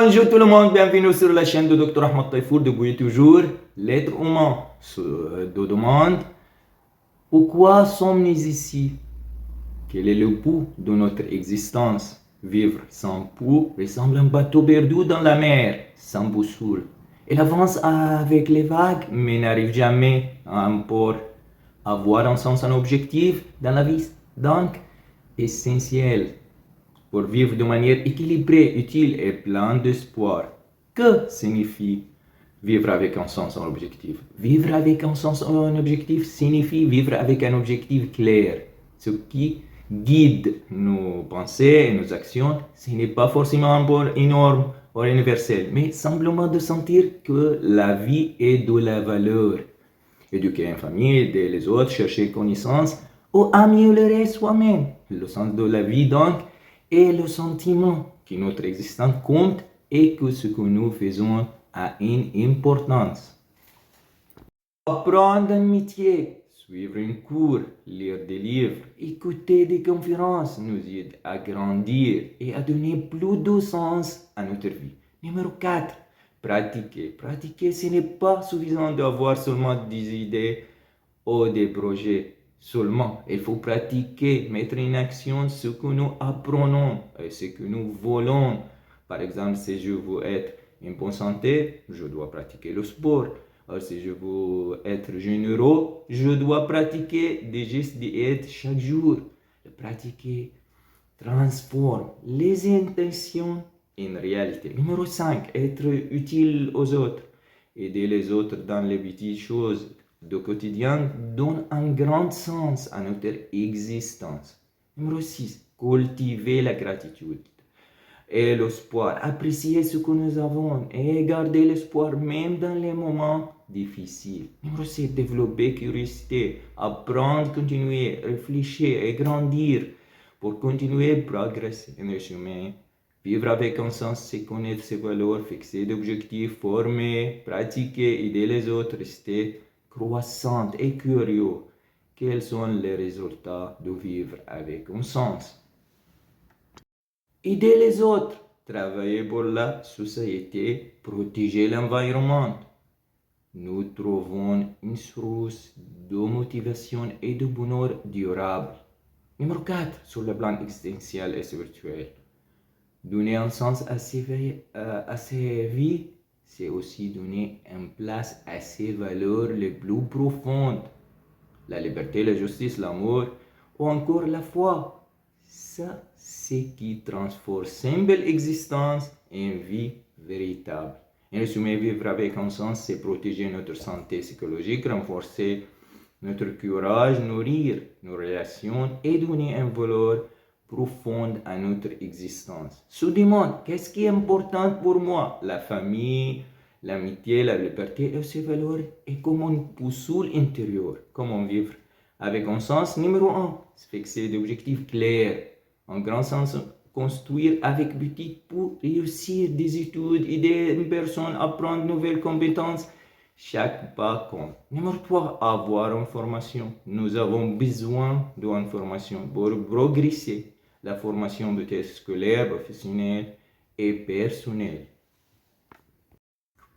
Bonjour tout le monde, bienvenue sur la chaîne de Dr Ahmed Taifour depuis toujours. L'être humain se demande pourquoi sommes-nous ici? Quel est le but de notre existence? Vivre sans pour ressemble à un bateau perdu dans la mer, sans boussole. Il avance avec les vagues, mais n'arrive jamais à un port. Avoir un sens, un objectif dans la vie, donc, essentiel pour vivre de manière équilibrée, utile et pleine d'espoir. Que signifie vivre avec un sens, un objectif? Vivre avec un sens, un objectif signifie vivre avec un objectif clair. Ce qui guide nos pensées et nos actions, ce n'est pas forcément un bon énorme ou universel, mais simplement de sentir que la vie est de la valeur. Éduquer une famille, aider les autres, chercher connaissance ou améliorer soi-même. Le sens de la vie donc est le sentiment que notre existence compte et que ce que nous faisons a une importance. Apprendre un métier, suivre un cours, lire des livres, écouter des conférences nous aide à grandir et à donner plus de sens à notre vie. Numéro 4. Pratiquer. Pratiquer, ce n'est pas suffisant d'avoir seulement des idées ou des projets. Seulement, il faut pratiquer, mettre en action ce que nous apprenons et ce que nous voulons. Par exemple, si je veux être en bonne santé, je dois pratiquer le sport. Alors, si je veux être généreux, je dois pratiquer des gestes d'aide chaque jour. Pratiquer transforme les intentions en réalité. Numéro 5, être utile aux autres. Aider les autres dans les petites choses du quotidien donne un grand sens à notre existence. Numéro 6, cultiver la gratitude et l'espoir. Apprécier ce que nous avons et garder l'espoir même dans les moments difficiles. Numéro 7, développer curiosité, apprendre, continuer, réfléchir et grandir pour continuer à progresser en chemin. Vivre avec un sens, c'est connaître ses valeurs, fixer des objectifs, former, pratiquer, aider les autres, rester croissant et curieux. Quels sont les résultats de vivre avec un sens? Aider les autres, travailler pour la société, protéger l'environnement. Nous trouvons une source de motivation et de bonheur durable. Numéro 4, sur le plan existentiel et spirituel. Donner un sens à ses vies, c'est aussi donner une place à ses valeurs les plus profondes. La liberté, la justice, l'amour ou encore la foi. Ça, c'est qui transforme simple existence en vie véritable. En résumé, vivre avec un sens, c'est protéger notre santé psychologique, renforcer notre courage, nourrir nos relations et donner une valeur profonde à notre existence. Se demande, qu'est-ce qui est important pour moi? La famille, l'amitié, la liberté et ces valeurs et comme une boussole intérieure. Comment vivre avec un sens? Numéro 1, fixer des objectifs clairs. Un grand sens, construire avec but pour réussir des études, aider une personne à apprendre de nouvelles compétences. Chaque pas compte. Numéro 3, avoir une formation. Nous avons besoin d'une formation pour progresser. La formation peut être scolaire, professionnelle et personnelle.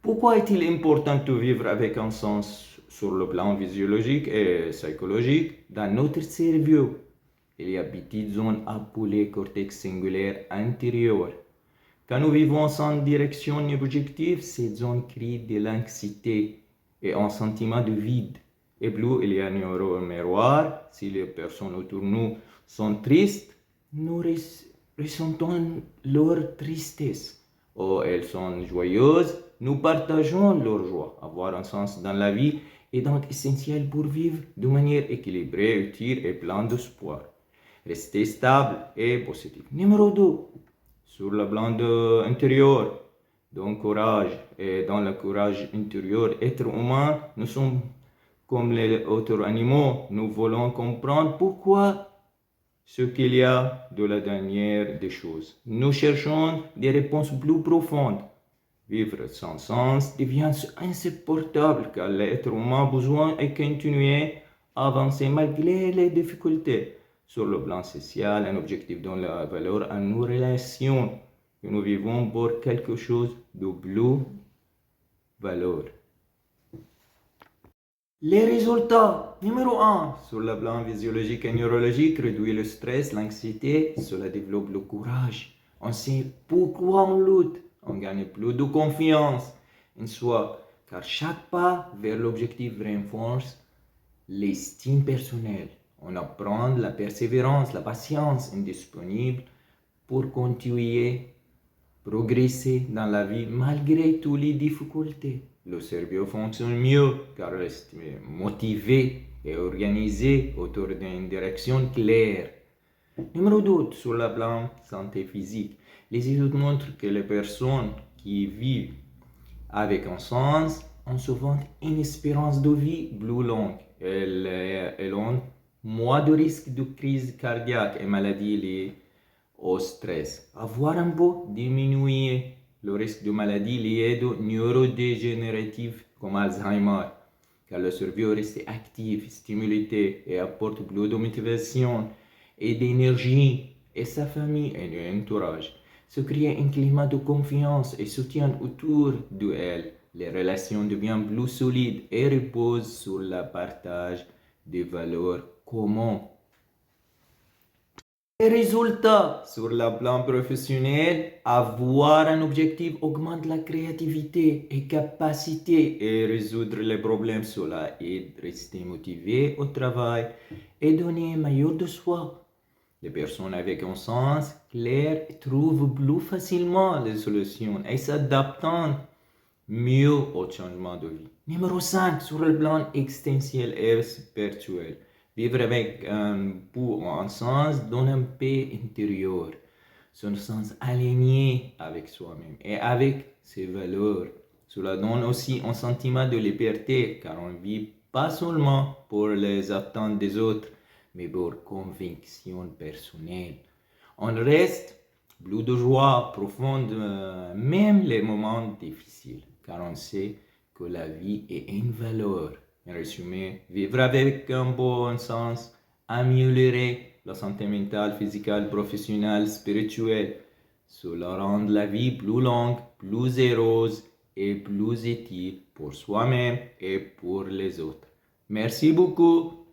Pourquoi est-il important de vivre avec un sens sur le plan physiologique et psychologique? Dans notre cerveau, il y a une petite zone appelée cortex singulaire antérieur. Quand nous vivons sans direction ni objectif, cette zone crée de l'anxiété et un sentiment de vide. Et plus il y a un miroir, si les personnes autour de nous sont tristes, nous ressentons leur tristesse. Ou elles sont joyeuses, nous partageons leur joie. Avoir un sens dans la vie est donc essentiel pour vivre de manière équilibrée, utile et pleine d'espoir. Rester stable et positif. Numéro 2, sur le plan intérieur, donc courage. Et dans le courage intérieur, être humain, nous sommes comme les autres animaux. Nous voulons comprendre pourquoi ce qu'il y a de la dernière des choses. Nous cherchons des réponses plus profondes. Vivre sans sens devient insupportable car l'être humain a besoin de continuer à avancer malgré les difficultés. Sur le plan social, un objectif donne la valeur à nos relations. que nous vivons pour quelque chose de plus valeur. Les résultats. Numéro 1. Sur le plan physiologique et neurologique, réduit le stress, l'anxiété, cela développe le courage. On sait pourquoi on lutte. On gagne plus de confiance en soi, car chaque pas vers l'objectif renforce l'estime personnelle. On apprend la persévérance, la patience indisponible pour continuer, progresser dans la vie malgré toutes les difficultés. Le cerveau fonctionne mieux car il reste motivé et organisé autour d'une direction claire. Numéro 2, sur le plan santé physique, les études montrent que les personnes qui vivent avec un sens ont souvent une espérance de vie plus longue. Elles ont moins de risques de crise cardiaque et maladies liées au stress. Avoir un peu diminuer le risque de maladies liées aux neurodégénératives comme Alzheimer, car le cerveau reste actif, stimulé et apporte plus de motivation et d'énergie et sa famille et l'entourage. Se crée un climat de confiance et soutien autour d'elle. Les relations deviennent plus solides et reposent sur le partage des valeurs communes. Les résultats sur le plan professionnel, avoir un objectif augmente la créativité et capacité à résoudre les problèmes. Cela aide à rester motivé au travail et donner un meilleur de soi. Les personnes avec un sens clair trouvent plus facilement les solutions et s'adaptent mieux au changement de vie. Numéro 5, sur le plan extensionnel et spirituel. Vivre avec un sens donne une paix intérieure, son sens aligné avec soi-même et avec ses valeurs. Cela donne aussi un sentiment de liberté car on ne vit pas seulement pour les attentes des autres, mais pour conviction personnelle. On reste plus de joie profonde, même les moments difficiles, car on sait que la vie est une valeur. En résumé, vivre avec un bon sens, améliorer la santé mentale, physique, professionnelle, spirituelle, cela rend la vie plus longue, plus heureuse et plus utile pour soi-même et pour les autres. Merci beaucoup.